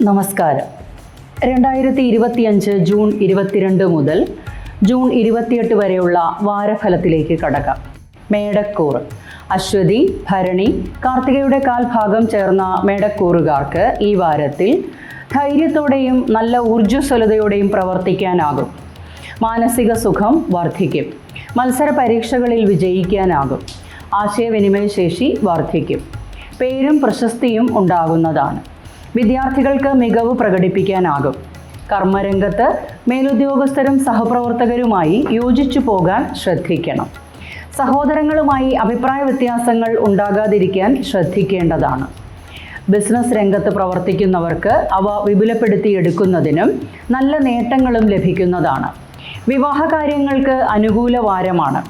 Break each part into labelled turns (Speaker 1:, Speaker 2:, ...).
Speaker 1: നമസ്കാരം. 2025 ജൂൺ 22 മുതൽ ജൂൺ 28 വരെയുള്ള വാരഫലത്തിലേക്ക് കടക്കാം. മേടക്കൂറ് അശ്വതി, ഭരണി, കാർത്തികയുടെ കാൽഭാഗം ചേർന്ന മേടക്കൂറുകാർക്ക് ഈ വാരത്തിൽ ധൈര്യത്തോടെയും നല്ല ഊർജ്ജസ്വലതയോടെയും പ്രവർത്തിക്കാനാകും. മാനസിക സുഖം വർദ്ധിക്കും. മത്സര പരീക്ഷകളിൽ വിജയിക്കാനാകും. ആശയവിനിമയ ശേഷി വർദ്ധിക്കും. പേരും പ്രശസ്തിയും ഉണ്ടാകുന്നതാണ്. വിദ്യാർത്ഥികൾക്ക് മികവ് പ്രകടിപ്പിക്കാനാകും. കർമ്മരംഗത്ത് മേലുദ്യോഗസ്ഥരും സഹപ്രവർത്തകരുമായി യോജിച്ചു പോകാൻ ശ്രദ്ധിക്കണം. സഹോദരങ്ങളുമായി അഭിപ്രായ വ്യത്യാസങ്ങൾ ഉണ്ടാകാതിരിക്കാൻ ശ്രദ്ധിക്കേണ്ടതാണ്. ബിസിനസ് രംഗത്ത് പ്രവർത്തിക്കുന്നവർക്ക് അവ വിപുലപ്പെടുത്തിയെടുക്കുന്നതിനും നല്ല നേട്ടങ്ങളും ലഭിക്കുന്നതാണ്. വിവാഹ കാര്യങ്ങൾക്ക് അനുകൂല വാരമാണ്.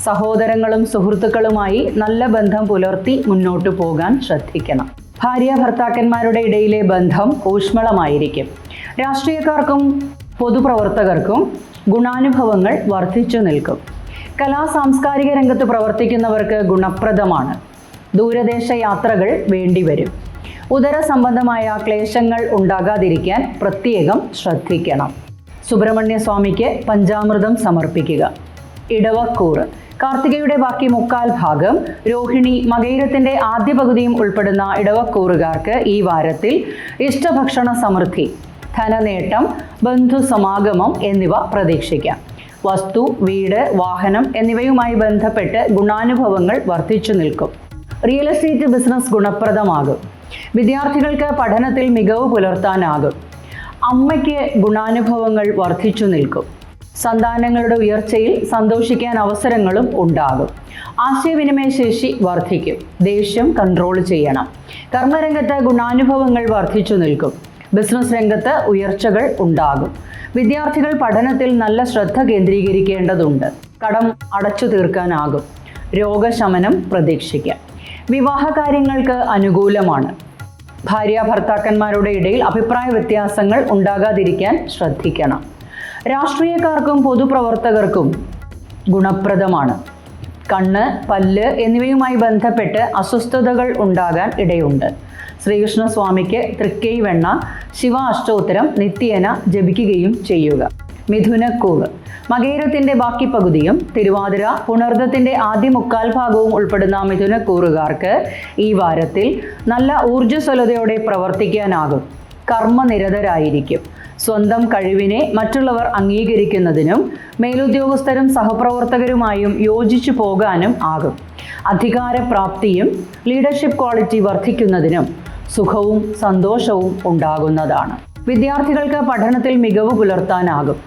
Speaker 1: സഹോദരങ്ങളും സുഹൃത്തുക്കളുമായി നല്ല ബന്ധം പുലർത്തി മുന്നോട്ടു പോകാൻ ശ്രദ്ധിക്കണം. ഭാര്യ ഭർത്താക്കന്മാരുടെ ഇടയിലെ ബന്ധം ഊഷ്മളമായിരിക്കും. രാഷ്ട്രീയക്കാർക്കും പൊതുപ്രവർത്തകർക്കും ഗുണാനുഭവങ്ങൾ വർദ്ധിച്ചു നിൽക്കും. കലാ സാംസ്കാരിക രംഗത്ത് പ്രവർത്തിക്കുന്നവർക്ക് ഗുണപ്രദമാണ്. ദൂരദേശ യാത്രകൾ വേണ്ടിവരും. ഉദര സംബന്ധമായ ക്ലേശങ്ങൾ ഉണ്ടാകാതിരിക്കാൻ പ്രത്യേകം ശ്രദ്ധിക്കണം. സുബ്രഹ്മണ്യ സ്വാമിക്ക് പഞ്ചാമൃതം സമർപ്പിക്കുക. ഇടവക്കൂറ് കാർത്തികയുടെ ബാക്കി മുക്കാൽ ഭാഗം, രോഹിണി, മകയിരത്തിൻ്റെ ആദ്യ പകുതിയും ഉൾപ്പെടുന്ന ഇടവക്കൂറുകാർക്ക് ഈ വാരത്തിൽ ഇഷ്ടഭക്ഷണ സമൃദ്ധി, ധനനേട്ടം, ബന്ധുസമാഗമം എന്നിവ പ്രതീക്ഷിക്കാം. വസ്തു, വീട്, വാഹനം എന്നിവയുമായി ബന്ധപ്പെട്ട് ഗുണാനുഭവങ്ങൾ വർദ്ധിച്ചു നിൽക്കും. റിയൽ എസ്റ്റേറ്റ് ബിസിനസ് ഗുണപ്രദമാകും. വിദ്യാർത്ഥികൾക്ക് പഠനത്തിൽ മികവ് പുലർത്താനാകും. അമ്മയ്ക്ക് ഗുണാനുഭവങ്ങൾ വർദ്ധിച്ചു നിൽക്കും. സന്താനങ്ങളുടെ ഉയർച്ചയിൽ സന്തോഷിക്കാൻ അവസരങ്ങളും ഉണ്ടാകും. ആശയവിനിമയ ശേഷി വർദ്ധിക്കും. ദേഷ്യം കൺട്രോൾ ചെയ്യണം. കർമ്മരംഗത്ത് ഗുണാനുഭവങ്ങൾ വർദ്ധിച്ചു നിൽക്കും. ബിസിനസ് രംഗത്ത് ഉയർച്ചകൾ ഉണ്ടാകും. വിദ്യാർത്ഥികൾ പഠനത്തിൽ നല്ല ശ്രദ്ധ കേന്ദ്രീകരിക്കേണ്ടതുണ്ട്. കടം അടച്ചു തീർക്കാനാകും. രോഗശമനം പ്രതീക്ഷിക്കാം. വിവാഹ കാര്യങ്ങൾക്ക് അനുകൂലമാണ്. ഭാര്യ ഭർത്താക്കന്മാരുടെ ഇടയിൽ അഭിപ്രായ വ്യത്യാസങ്ങൾ ഉണ്ടാകാതിരിക്കാൻ ശ്രദ്ധിക്കണം. രാഷ്ട്രീയക്കാർക്കും പൊതുപ്രവർത്തകർക്കും ഗുണപ്രദമാണ്. കണ്ണ്, പല്ല് എന്നിവയുമായി ബന്ധപ്പെട്ട് അസ്വസ്ഥതകൾ ഉണ്ടാകാൻ ഇടയുണ്ട്. ശ്രീകൃഷ്ണസ്വാമിക്ക് തൃക്കൈ വെണ്ണ, ശിവ അഷ്ടോത്തരം നിത്യേന ജപിക്കുകയും ചെയ്യുക. മിഥുനക്കൂറ് മകയിരത്തിൻ്റെ ബാക്കി പകുതിയും തിരുവാതിര, പുണർദത്തിൻ്റെ ആദ്യ മുക്കാൽ ഭാഗവും ഉൾപ്പെടുന്ന മിഥുനക്കൂറുകാർക്ക് ഈ വാരത്തിൽ നല്ല ഊർജ്ജസ്വലതയോടെ പ്രവർത്തിക്കാനാകും. കർമ്മനിരതരായിരിക്കും. സ്വന്തം കഴിവിനെ മറ്റുള്ളവർ അംഗീകരിക്കുന്നതിനും മേലുദ്യോഗസ്ഥരും സഹപ്രവർത്തകരുമായും യോജിച്ചു പോകാനും ആകും. അധികാരപ്രാപ്തിയും ലീഡർഷിപ്പ് ക്വാളിറ്റി വർദ്ധിക്കുന്നതിനും സുഖവും സന്തോഷവും ഉണ്ടാകുന്നതാണ്. വിദ്യാർത്ഥികൾക്ക് പഠനത്തിൽ മികവ് പുലർത്താനാകും.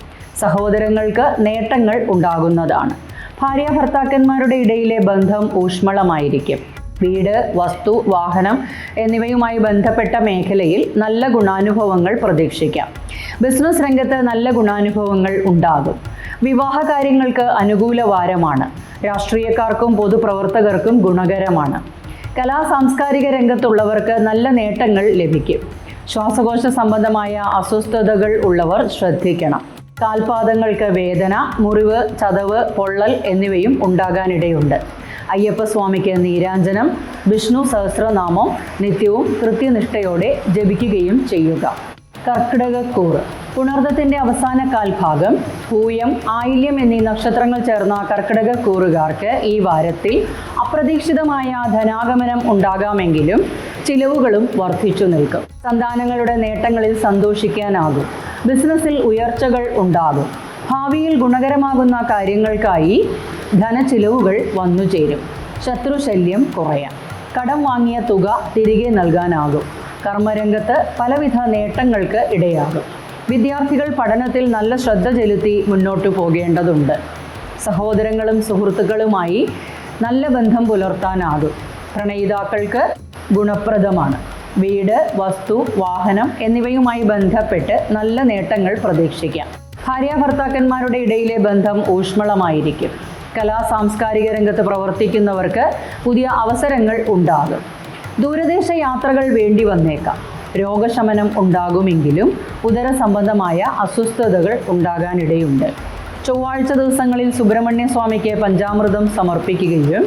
Speaker 1: സഹോദരങ്ങൾക്ക് നേട്ടങ്ങൾ ഉണ്ടാകുന്നതാണ്. ഭാര്യ ഭർത്താക്കന്മാരുടെ ഇടയിലെ ബന്ധം ഊഷ്മളമായിരിക്കും. വീട്, വസ്തു, വാഹനം എന്നിവയുമായി ബന്ധപ്പെട്ട മേഖലയിൽ നല്ല ഗുണാനുഭവങ്ങൾ പ്രതീക്ഷിക്കാം. ബിസിനസ് രംഗത്ത് നല്ല ഗുണാനുഭവങ്ങൾ ഉണ്ടാകും. വിവാഹ കാര്യങ്ങൾക്ക് അനുകൂല വാരമാണ്. രാഷ്ട്രീയക്കാർക്കും പൊതുപ്രവർത്തകർക്കും ഗുണകരമാണ്. കലാ സാംസ്കാരിക രംഗത്തുള്ളവർക്ക് നല്ല നേട്ടങ്ങൾ ലഭിക്കും. ശ്വാസകോശ സംബന്ധമായ അസ്വസ്ഥതകൾ ഉള്ളവർ ശ്രദ്ധിക്കണം. കാൽപാദങ്ങൾക്ക് വേദന, മുറിവ്, ചതവ്, പൊള്ളൽ എന്നിവയും ഉണ്ടാകാനിടയുണ്ട്. അയ്യപ്പസ്വാമിക്ക് നീരാഞ്ജനം, വിഷ്ണു സഹസ്രനാമം നിത്യവും കൃത്യനിഷ്ഠയോടെ ജപിക്കുകയും ചെയ്യുക. കർക്കിടകക്കൂറ് പുണർദത്തിൻ്റെ അവസാന കാൽഭാഗം, പൂയം, ആയില്യം എന്നീ നക്ഷത്രങ്ങൾ ചേർന്ന കർക്കിടകക്കൂറുകാർക്ക് ഈ വാരത്തിൽ അപ്രതീക്ഷിതമായ ധനാഗമനം ഉണ്ടാകാമെങ്കിലും ചിലവുകളും വർദ്ധിച്ചു നിൽക്കും. സന്താനങ്ങളുടെ നേട്ടങ്ങളിൽ സന്തോഷിക്കാനാകും. ബിസിനസ്സിൽ ഉയർച്ചകൾ ഉണ്ടാകും. ഭാവിയിൽ ഗുണകരമാകുന്ന കാര്യങ്ങൾക്കായി ധനച്ചിലവുകൾ വന്നുചേരും. ശത്രുശല്യം കുറയാം. കടം വാങ്ങിയ തുക തിരികെ നൽകാനാകും. കർമ്മരംഗത്ത് പലവിധ നേട്ടങ്ങൾക്ക് ഇടയാകും. വിദ്യാർത്ഥികൾ പഠനത്തിൽ നല്ല ശ്രദ്ധ ചെലുത്തി മുന്നോട്ടു പോകേണ്ടതുണ്ട്. സഹോദരങ്ങളും സുഹൃത്തുക്കളുമായി നല്ല ബന്ധം പുലർത്താനാകും. പ്രണയിതാക്കൾക്ക് ഗുണപ്രദമാണ്. വീട്, വസ്തു, വാഹനം എന്നിവയുമായി ബന്ധപ്പെട്ട് നല്ല നേട്ടങ്ങൾ പ്രതീക്ഷിക്കാം. ഭാര്യ ഭർത്താക്കന്മാരുടെ ഇടയിലെ ബന്ധം ഊഷ്മളമായിരിക്കും. കലാ സാംസ്കാരിക രംഗത്ത് പ്രവർത്തിക്കുന്നവർക്ക് പുതിയ അവസരങ്ങൾ ഉണ്ടാകും. ദൂരദേശ യാത്രകൾ വേണ്ടി വന്നേക്കാം. രോഗശമനം ഉണ്ടാകുമെങ്കിലും ഉദര സംബന്ധമായ അസ്വസ്ഥതകൾ ഉണ്ടാകാനിടയുണ്ട്. ചൊവ്വാഴ്ച ദിവസങ്ങളിൽ സുബ്രഹ്മണ്യ സ്വാമിക്ക് പഞ്ചാമൃതം സമർപ്പിക്കുകയും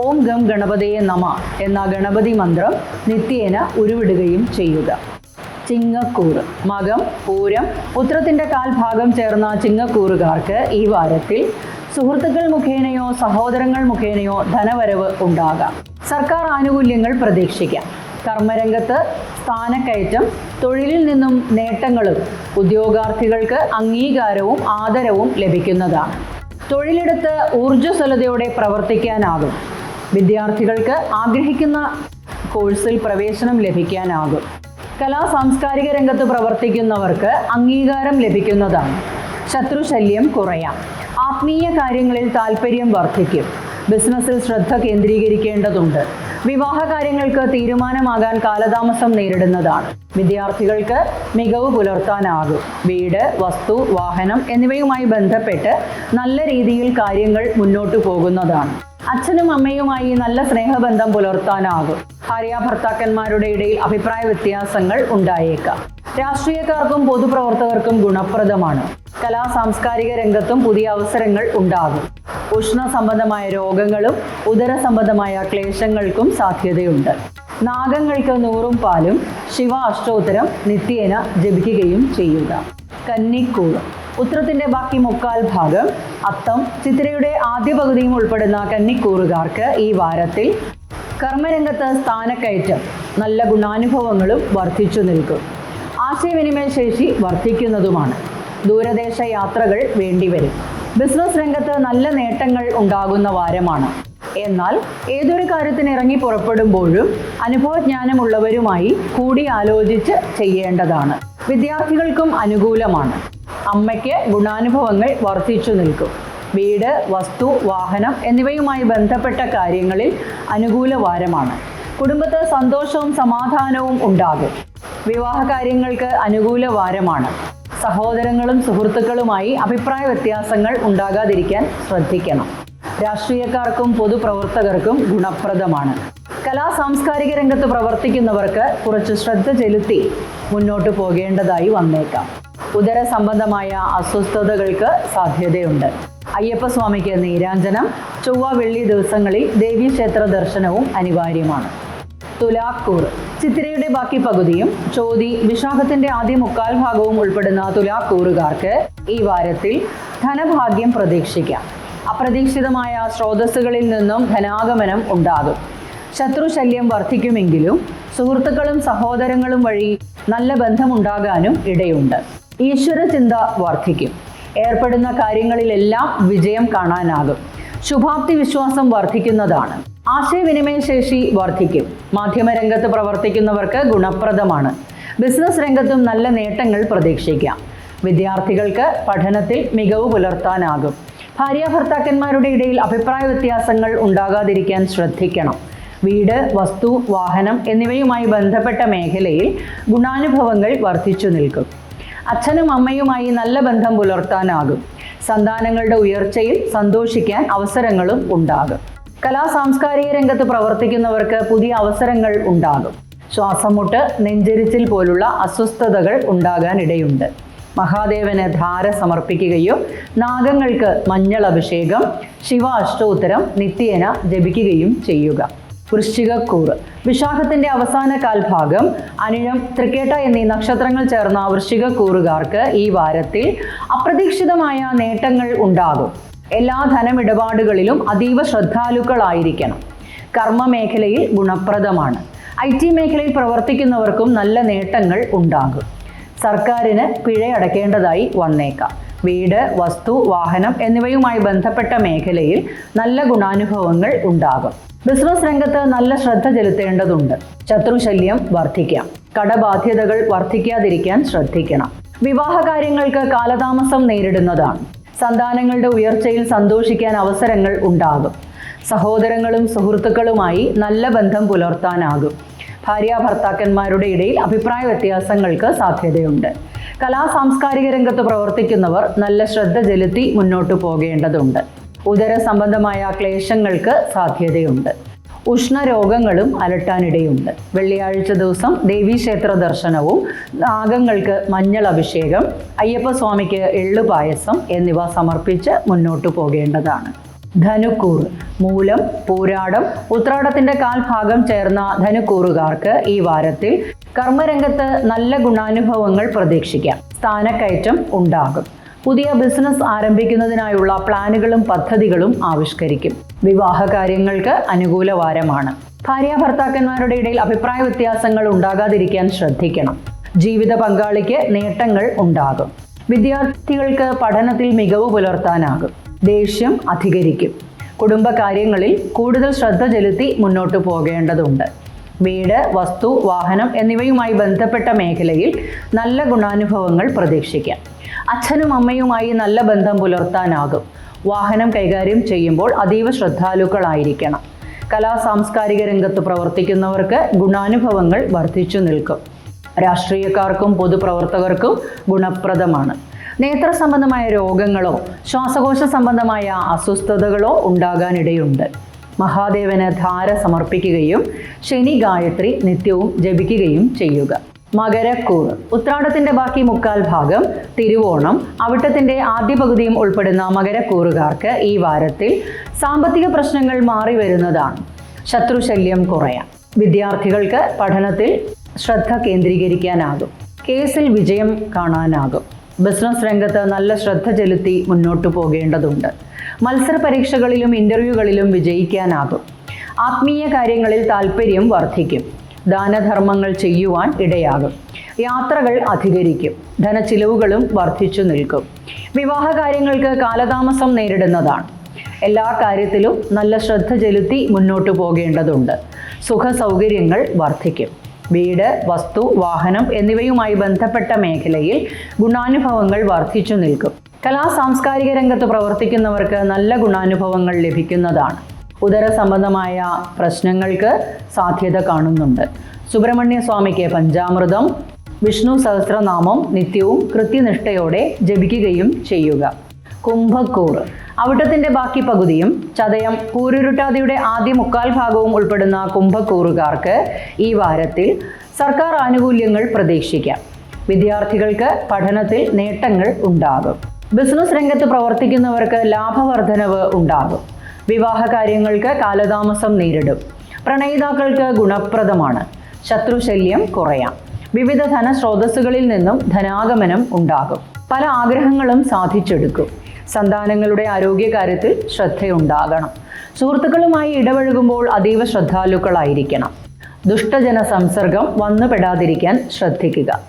Speaker 1: ഓം ഗം ഗണപതയെ നമ എന്ന ഗണപതി മന്ത്രം നിത്യേന ഉരുവിടുകയും ചെയ്യുക. ചിങ്ങക്കൂറ്. മകം, പൂരം, ഉത്രത്തിന്റെ കാൽഭാഗം ചേർന്ന ചിങ്ങക്കൂറുകാർക്ക് ഈ വാരത്തിൽ സുഹൃത്തുക്കൾ മുഖേനയോ സഹോദരങ്ങൾ മുഖേനയോ ധനവരവ് ഉണ്ടാകാം. സർക്കാർ ആനുകൂല്യങ്ങൾ പ്രതീക്ഷിക്കാം. കർമ്മരംഗത്ത് സ്ഥാനക്കയറ്റം, തൊഴിലിൽ നിന്നും നേട്ടങ്ങളും, ഉദ്യോഗാർത്ഥികൾക്ക് അംഗീകാരവും ആദരവും ലഭിക്കുന്നതാണ്. തൊഴിലിടത്ത് ഊർജ്ജസ്വലതയോടെ പ്രവർത്തിക്കാനാകും. വിദ്യാർത്ഥികൾക്ക് ആഗ്രഹിക്കുന്ന കോഴ്സിൽ പ്രവേശനം ലഭിക്കാനാകും. കലാ സാംസ്കാരിക രംഗത്ത് പ്രവർത്തിക്കുന്നവർക്ക് അംഗീകാരം ലഭിക്കുന്നതാണ്. ശത്രുശല്യം കുറയാം. ആത്മീയ കാര്യങ്ങളിൽ താല്പര്യം വർദ്ധിക്കും. ബിസിനസ്സിൽ ശ്രദ്ധ കേന്ദ്രീകരിക്കേണ്ടതുണ്ട്. വിവാഹ കാര്യങ്ങൾക്ക് തീരുമാനമാകാൻ കാലതാമസം നേരിടുന്നതാണ്. വിദ്യാർത്ഥികൾക്ക് മികവ് പുലർത്താനാകും. വീട്, വസ്തു, വാഹനം എന്നിവയുമായി ബന്ധപ്പെട്ട് നല്ല രീതിയിൽ കാര്യങ്ങൾ മുന്നോട്ടു പോകുന്നതാണ്. അച്ഛനും അമ്മയുമായി നല്ല സ്നേഹബന്ധം പുലർത്താനാകും. ഭാര്യാഭർത്താക്കന്മാരുടെ ഇടയിൽ അഭിപ്രായ വ്യത്യാസങ്ങൾ ഉണ്ടായേക്കാം. രാഷ്ട്രീയക്കാർക്കും പൊതുപ്രവർത്തകർക്കും ഗുണപ്രദമാണ്. കലാ സാംസ്കാരിക രംഗത്തും പുതിയ അവസരങ്ങൾ ഉണ്ടാകും. ഉഷ്ണ സംബന്ധമായ രോഗങ്ങളും ഉദര സംബന്ധമായ ക്ലേശങ്ങൾക്കും സാധ്യതയുണ്ട്. നാഗങ്ങൾക്ക് 100 പാലും ശിവ അഷ്ടോത്തരം നിത്യേന ജപിക്കുകയും ചെയ്യുക. കന്നിക്കൂറ്. ഉത്രത്തിന്റെ ബാക്കി 3/4 ഭാഗം, അത്തം, ചിത്തിരയുടെ ആദ്യ പകുതിയും ഉൾപ്പെടുന്ന കന്നിക്കൂറുകാർക്ക് ഈ വാരത്തിൽ കർമ്മരംഗത്ത് സ്ഥാനക്കയറ്റം, നല്ല ഗുണാനുഭവങ്ങളും വർദ്ധിച്ചു നിൽക്കും. ആശയവിനിമയ ശേഷി വർദ്ധിക്കുന്നതുമാണ്. ദൂരദേശ യാത്രകൾ വേണ്ടിവരും. ബിസിനസ് രംഗത്ത് നല്ല നേട്ടങ്ങൾ ഉണ്ടാകുന്ന വാരമാണ്. എന്നാൽ ഏതൊരു കാര്യത്തിന് ഇറങ്ങി പുറപ്പെടുമ്പോഴും അനുഭവജ്ഞാനമുള്ളവരുമായി കൂടി ആലോചിച്ച് ചെയ്യേണ്ടതാണ്. വിദ്യാർത്ഥികൾക്കും അനുകൂലമാണ്. അമ്മയ്ക്ക് ഗുണാനുഭവങ്ങൾ വർദ്ധിച്ചു നിൽക്കും. വീട്, വസ്തു, വാഹനം എന്നിവയുമായി ബന്ധപ്പെട്ട കാര്യങ്ങളിൽ അനുകൂല വാരമാണ്. കുടുംബത്ത് സന്തോഷവും സമാധാനവും ഉണ്ടാകും. വിവാഹ കാര്യങ്ങൾക്ക് അനുകൂല വാരമാണ്. സഹോദരങ്ങളും സുഹൃത്തുക്കളുമായി അഭിപ്രായ വ്യത്യാസങ്ങൾ ഉണ്ടാകാതിരിക്കാൻ ശ്രദ്ധിക്കണം. രാഷ്ട്രീയക്കാർക്കും പൊതുപ്രവർത്തകർക്കും ഗുണപ്രദമാണ്. കലാ സാംസ്കാരിക രംഗത്ത് പ്രവർത്തിക്കുന്നവർക്ക് കുറച്ച് ശ്രദ്ധ ചെലുത്തി മുന്നോട്ട് പോകേണ്ടതായി വന്നേക്കാം. ഉദര സംബന്ധമായ അസ്വസ്ഥതകൾക്ക് സാധ്യതയുണ്ട്. അയ്യപ്പസ്വാമിക്ക് നീരാഞ്ജനം, ചൊവ്വ, വെള്ളി ദിവസങ്ങളിൽ ദേവീക്ഷേത്ര ദർശനവും അനിവാര്യമാണ്. തുലാക്കൂർ. ചിത്തിരയുടെ ബാക്കി പകുതിയും ചോതി, വിശാഖത്തിന്റെ ആദ്യ 3/4 ഭാഗവും ഉൾപ്പെടുന്ന തുലാക്കൂറുകാർക്ക് ഈ വാരത്തിൽ ധനഭാഗ്യം പ്രതീക്ഷിക്കാം. അപ്രതീക്ഷിതമായ സ്രോതസ്സുകളിൽ നിന്നും ധനാഗമനം ഉണ്ടാകും. ശത്രുശല്യം വർദ്ധിക്കുമെങ്കിലും സുഹൃത്തുക്കളും സഹോദരങ്ങളും വഴി നല്ല ബന്ധമുണ്ടാകാനും ഇടയുണ്ട്. ഈശ്വരചിന്ത വർദ്ധിക്കും. ഏർപ്പെടുന്ന കാര്യങ്ങളിലെല്ലാം വിജയം കാണാനാകും. ശുഭാപ്തി വിശ്വാസം വർദ്ധിക്കുന്നതാണ്. ആശയവിനിമയ ശേഷി വർദ്ധിക്കും. മാധ്യമരംഗത്ത് പ്രവർത്തിക്കുന്നവർക്ക് ഗുണപ്രദമാണ്. ബിസിനസ് രംഗത്തും നല്ല നേട്ടങ്ങൾ പ്രതീക്ഷിക്കാം. വിദ്യാർത്ഥികൾക്ക് പഠനത്തിൽ മികവ് പുലർത്താനാകും. ഭാര്യാഭർത്താക്കന്മാരുടെ ഇടയിൽ അഭിപ്രായ വ്യത്യാസങ്ങൾ ഉണ്ടാകാതിരിക്കാൻ ശ്രദ്ധിക്കണം. വീട്, വസ്തു, വാഹനം എന്നിവയുമായി ബന്ധപ്പെട്ട മേഖലയിൽ ഗുണാനുഭവങ്ങൾ വർദ്ധിച്ചു നിൽക്കും. അച്ഛനും അമ്മയുമായി നല്ല ബന്ധം പുലർത്താനാകും. സന്താനങ്ങളുടെ ഉയർച്ചയിൽ സന്തോഷിക്കാൻ അവസരങ്ങളും ഉണ്ടാകും. കലാ സാംസ്കാരിക രംഗത്ത് പ്രവർത്തിക്കുന്നവർക്ക് പുതിയ അവസരങ്ങൾ ഉണ്ടാകും. ശ്വാസമുട്ട്, നെഞ്ചരിച്ചിൽ പോലുള്ള അസ്വസ്ഥതകൾ ഉണ്ടാകാൻ ഇടയുണ്ട്. മഹാദേവന് ധാര സമർപ്പിക്കുകയോ നാഗങ്ങൾക്ക് മഞ്ഞൾ അഭിഷേകം, ശിവ അഷ്ടോത്തരം നിത്യേന ജപിക്കുകയും ചെയ്യുക. വൃശ്ചികക്കൂറ്. വിശാഖത്തിന്റെ അവസാന കാൽഭാഗം, അനിഴം, തൃക്കേട്ട എന്നീ നക്ഷത്രങ്ങൾ ചേർന്ന വൃശ്ചികക്കൂറുകാർക്ക് ഈ വാരത്തിൽ അപ്രതീക്ഷിതമായ നേട്ടങ്ങൾ ഉണ്ടാകും. എല്ലാ ധനമിടപാടുകളിലും അതീവ ശ്രദ്ധാലുക്കളായിരിക്കണം. കർമ്മ മേഖലയിൽ ഗുണപ്രദമാണ്. IT മേഖലയിൽ പ്രവർത്തിക്കുന്നവർക്കും നല്ല നേട്ടങ്ങൾ ഉണ്ടാകും. സർക്കാരിന് പിഴ അടയ്ക്കേണ്ടതായി വന്നേക്കാം. വീട്, വസ്തു, വാഹനം എന്നിവയുമായി ബന്ധപ്പെട്ട മേഖലയിൽ നല്ല ഗുണാനുഭവങ്ങൾ ഉണ്ടാകും. ബിസിനസ് രംഗത്ത് നല്ല ശ്രദ്ധ ചെലുത്തേണ്ടതുണ്ട്. ശത്രുശല്യം വർദ്ധിക്കാം. കടബാധ്യതകൾ വർദ്ധിക്കാതിരിക്കാൻ ശ്രദ്ധിക്കണം. വിവാഹ കാര്യങ്ങൾക്ക് കാലതാമസം നേരിടുന്നതാണ്. സന്താനങ്ങളുടെ ഉയർച്ചയിൽ സന്തോഷിക്കാൻ അവസരങ്ങൾ ഉണ്ടാകും. സഹോദരങ്ങളും സുഹൃത്തുക്കളുമായി നല്ല ബന്ധം പുലർത്താനാകും. ഭാര്യാഭർത്താക്കന്മാരുടെ ഇടയിൽ അഭിപ്രായ വ്യത്യാസങ്ങൾക്ക് സാധ്യതയുണ്ട്. കലാ സാംസ്കാരിക രംഗത്ത് പ്രവർത്തിക്കുന്നവർ നല്ല ശ്രദ്ധ ചെലുത്തി മുന്നോട്ടു പോകേണ്ടതുണ്ട്. ഉദര സംബന്ധമായ ക്ലേശങ്ങൾക്ക് സാധ്യതയുണ്ട്. ഉഷ്ണരോഗങ്ങളും അലട്ടാനിടയുണ്ട്. വെള്ളിയാഴ്ച ദിവസം ദേവീക്ഷേത്ര ദർശനവും നാഗങ്ങൾക്ക് മഞ്ഞൾ അഭിഷേകം, അയ്യപ്പസ്വാമിക്ക് എള്ളുപായസം എന്നിവ സമർപ്പിച്ച് മുന്നോട്ടു പോകേണ്ടതാണ്. ധനുക്കൂറ് മൂലം, പൂരാടം, ഉത്രാടത്തിന്റെ കാൽഭാഗം ചേർന്ന ധനുക്കൂറുകാർക്ക് ഈ വാരത്തിൽ കർമ്മരംഗത്ത് നല്ല ഗുണാനുഭവങ്ങൾ പ്രതീക്ഷിക്കാം. സ്ഥാനക്കയറ്റം ഉണ്ടാകും. പുതിയ ബിസിനസ് ആരംഭിക്കുന്നതിനായുള്ള പ്ലാനുകളും പദ്ധതികളും ആവിഷ്കരിക്കും. വിവാഹ കാര്യങ്ങൾക്ക് അനുകൂല വാരമാണ്. ഭാര്യ ഭർത്താക്കന്മാരുടെ ഇടയിൽ അഭിപ്രായ വ്യത്യാസങ്ങൾ ഉണ്ടാകാതിരിക്കാൻ ശ്രദ്ധിക്കണം. ജീവിത പങ്കാളിക്ക് നേട്ടങ്ങൾ ഉണ്ടാകും. വിദ്യാർത്ഥികൾക്ക് പഠനത്തിൽ മികവ് പുലർത്താനാകും. ദേഷ്യം അധികരിക്കും. കുടുംബകാര്യങ്ങളിൽ കൂടുതൽ ശ്രദ്ധ ചെലുത്തി മുന്നോട്ടു പോകേണ്ടതുണ്ട്. വീട്, വസ്തു, വാഹനം എന്നിവയുമായി ബന്ധപ്പെട്ട മേഖലയിൽ നല്ല ഗുണാനുഭവങ്ങൾ പ്രതീക്ഷിക്കാം. അച്ഛനും അമ്മയുമായി നല്ല ബന്ധം പുലർത്താനാകും. വാഹനം കൈകാര്യം ചെയ്യുമ്പോൾ അതീവ ശ്രദ്ധാലുക്കളായിരിക്കണം. സാംസ്കാരിക രംഗത്ത് പ്രവർത്തിക്കുന്നവർക്ക് ഗുണാനുഭവങ്ങൾ വർദ്ധിച്ചു നിൽക്കും. രാഷ്ട്രീയക്കാർക്കും പൊതുപ്രവർത്തകർക്കും ഗുണപ്രദമാണ്. നേത്ര സംബന്ധമായ രോഗങ്ങളോ ശ്വാസകോശ സംബന്ധമായ അസ്വസ്ഥതകളോ ഉണ്ടാകാനിടയുണ്ട്. മഹാദേവന് ധാര സമർപ്പിക്കുകയും ശനി ഗായത്രി നിത്യവും ജപിക്കുകയും ചെയ്യുക. മകരക്കൂറ് ഉത്രാടത്തിന്റെ ബാക്കി മുക്കാൽ ഭാഗം, തിരുവോണം, അവിട്ടത്തിന്റെ ആദ്യ പകുതിയും ഉൾപ്പെടുന്ന മകരക്കൂറുകാർക്ക് ഈ വാരത്തിൽ സാമ്പത്തിക പ്രശ്നങ്ങൾ മാറി വരുന്നതാണ്. ശത്രുശല്യം കുറയാം. വിദ്യാർത്ഥികൾക്ക് പഠനത്തിൽ ശ്രദ്ധ കേന്ദ്രീകരിക്കാനാകും. കേസിൽ വിജയം കാണാനാകും. ബിസിനസ് രംഗത്ത് നല്ല ശ്രദ്ധ ചെലുത്തി മുന്നോട്ടു പോകേണ്ടതുണ്ട്. മത്സര പരീക്ഷകളിലും ഇന്റർവ്യൂകളിലും വിജയിക്കാനാകും. ആത്മീയ കാര്യങ്ങളിൽ താല്പര്യം വർദ്ധിക്കും. ദാനധർമ്മങ്ങൾ ചെയ്യുവാൻ ഇടയാകും. യാത്രകൾ അധികരിക്കും. ധനച്ചിലവുകളും വർദ്ധിച്ചു നിൽക്കും. വിവാഹ കാര്യങ്ങൾക്ക് കാലതാമസം നേരിടുന്നതാണ്. എല്ലാ കാര്യത്തിലും നല്ല ശ്രദ്ധ ചെലുത്തി മുന്നോട്ടു പോകേണ്ടതുണ്ട്. സുഖ സൗകര്യങ്ങൾ വർദ്ധിക്കും. വീട്, വസ്തു, വാഹനം എന്നിവയുമായി ബന്ധപ്പെട്ട മേഖലയിൽ ഗുണാനുഭവങ്ങൾ വർദ്ധിച്ചു നിൽക്കും. സാംസ്കാരിക രംഗത്ത് പ്രവർത്തിക്കുന്നവർക്ക് നല്ല ഗുണാനുഭവങ്ങൾ ലഭിക്കുന്നതാണ്. ഉദര സംബന്ധമായ പ്രശ്നങ്ങൾക്ക് സാധ്യത കാണുന്നുണ്ട്. സുബ്രഹ്മണ്യ സ്വാമിക്ക് പഞ്ചാമൃതം, വിഷ്ണു സഹസ്രനാമം നിത്യവും കൃത്യനിഷ്ഠയോടെ ജപിക്കുകയും ചെയ്യുക. കുംഭക്കൂറ് അവിട്ടത്തിന്റെ ബാക്കി പകുതിയും ചതയം, പൂരുരുട്ടാതിയുടെ ആദ്യ മുക്കാൽ ഭാഗവും ഉൾപ്പെടുന്ന കുംഭക്കൂറുകാർക്ക് ഈ വാരത്തിൽ സർക്കാർ ആനുകൂല്യങ്ങൾ പ്രതീക്ഷിക്കാം. വിദ്യാർത്ഥികൾക്ക് പഠനത്തിൽ നേട്ടങ്ങൾ ഉണ്ടാകും. ബിസിനസ് രംഗത്ത് പ്രവർത്തിക്കുന്നവർക്ക് ലാഭവർദ്ധനവ് ഉണ്ടാകും. വിവാഹ കാര്യങ്ങൾക്ക് കാലതാമസം നേരിടും. പ്രണയിതാക്കൾക്ക് ഗുണപ്രദമാണ്. ശത്രുശല്യം കുറയാം. വിവിധ ധനസ്രോതസ്സുകളിൽ നിന്നും ധനാഗമനം ഉണ്ടാകും. പല ആഗ്രഹങ്ങളും സാധിച്ചെടുക്കും. സന്താനങ്ങളുടെ ആരോഗ്യകാര്യത്തിൽ ശ്രദ്ധയുണ്ടാകണം. സുഹൃത്തുക്കളുമായി ഇടപഴകുമ്പോൾ അതീവ ശ്രദ്ധാലുക്കളായിരിക്കണം. ദുഷ്ടജന സംസർഗം വന്നുപെടാതിരിക്കാൻ ശ്രദ്ധിക്കുക.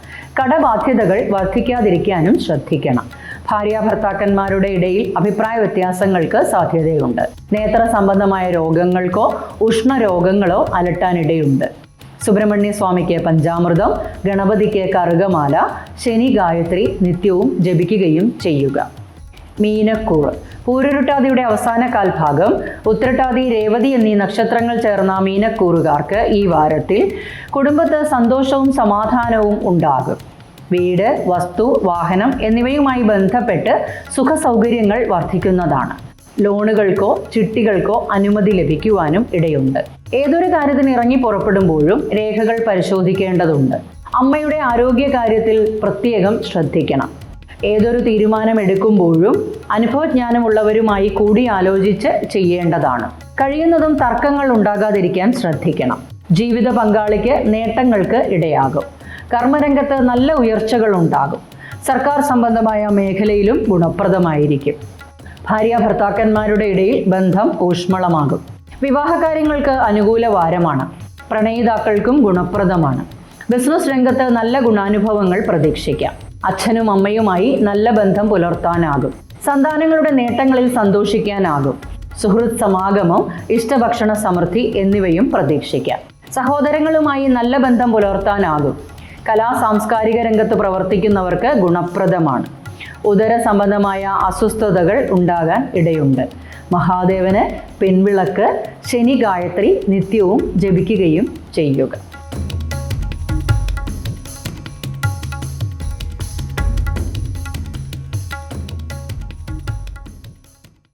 Speaker 1: കടബാധ്യതകൾ വർദ്ധിക്കാതിരിക്കാനും ശ്രദ്ധിക്കണം. ഭാര്യ ഭർത്താക്കന്മാരുടെ ഇടയിൽ അഭിപ്രായ വ്യത്യാസങ്ങൾക്ക് സാധ്യതയുണ്ട്. നേത്ര സംബന്ധമായ രോഗങ്ങൾക്കോ ഉഷ്ണരോഗങ്ങളോ അലട്ടാനിടയുണ്ട്. സുബ്രഹ്മണ്യ സ്വാമിക്ക് പഞ്ചാമൃതം, ഗണപതിക്ക് കറുകമാല, ശനി ഗായത്രി നിത്യവും ജപിക്കുകയും ചെയ്യുക. മീനക്കൂറ് പൂരുരുട്ടാതിയുടെ അവസാന കാൽഭാഗം, ഉത്രട്ടാതി, രേവതി എന്നീ നക്ഷത്രങ്ങൾ ചേർന്ന മീനക്കൂറുകാർക്ക് ഈ വാരത്തിൽ കുടുംബത്ത് സന്തോഷവും സമാധാനവും ഉണ്ടാകും. വീട്, വസ്തു, വാഹനം എന്നിവയുമായി ബന്ധപ്പെട്ട് സുഖ സൗകര്യങ്ങൾ വർദ്ധിക്കുന്നതാണ്. ലോണുകൾക്കോ ചിട്ടികൾക്കോ അനുമതി ലഭിക്കുവാനും ഇടയുണ്ട്. ഏതൊരു കാര്യത്തിന് ഇറങ്ങി പുറപ്പെടുമ്പോഴും രേഖകൾ പരിശോധിക്കേണ്ടതുണ്ട്. അമ്മയുടെ ആരോഗ്യകാര്യത്തിൽ പ്രത്യേകം ശ്രദ്ധിക്കണം. ഏതൊരു തീരുമാനം എടുക്കുമ്പോഴും അനുഭവജ്ഞാനമുള്ളവരുമായി കൂടിയാലോചിച്ച് ചെയ്യേണ്ടതാണ്. കഴിയുന്നതും തർക്കങ്ങൾ ഉണ്ടാകാതിരിക്കാൻ ശ്രദ്ധിക്കണം. ജീവിത പങ്കാളിക്ക് നേട്ടങ്ങൾക്ക് ഇടയാകും. കർമ്മരംഗത്ത് നല്ല ഉയർച്ചകൾ ഉണ്ടാകും. സർക്കാർ സംബന്ധമായ മേഖലയിലും ഗുണപ്രദമായിരിക്കും. ഭാര്യ ഭർത്താക്കന്മാരുടെ ഇടയിൽ ബന്ധം ഊഷ്മളമാകും. വിവാഹകാര്യങ്ങൾക്ക് അനുകൂല വാരമാണ്. പ്രണയിതാക്കൾക്കും ഗുണപ്രദമാണ്. ബിസിനസ് രംഗത്ത് നല്ല ഗുണാനുഭവങ്ങൾ പ്രതീക്ഷിക്കാം. അച്ഛനും അമ്മയുമായി നല്ല ബന്ധം പുലർത്താനാകും. സന്താനങ്ങളുടെ നേട്ടങ്ങളിൽ സന്തോഷിക്കാനാകും. സുഹൃത്ത് സമാഗമം, ഇഷ്ടഭക്ഷണ സമൃദ്ധി എന്നിവയും പ്രതീക്ഷിക്കാം. സഹോദരങ്ങളുമായി നല്ല ബന്ധം പുലർത്താനാകും. സാംസ്കാരിക രംഗത്ത് പ്രവർത്തിക്കുന്നവർക്ക് ഗുണപ്രദമാണ്. ഉദര സംബന്ധമായ അസ്വസ്ഥതകൾ ഉണ്ടാകാൻ ഇടയുണ്ട്. മഹാദേവന് പിൻവിളക്ക്, ശനി ഗായത്രി നിത്യവും ജപിക്കുകയും ചെയ്യുക.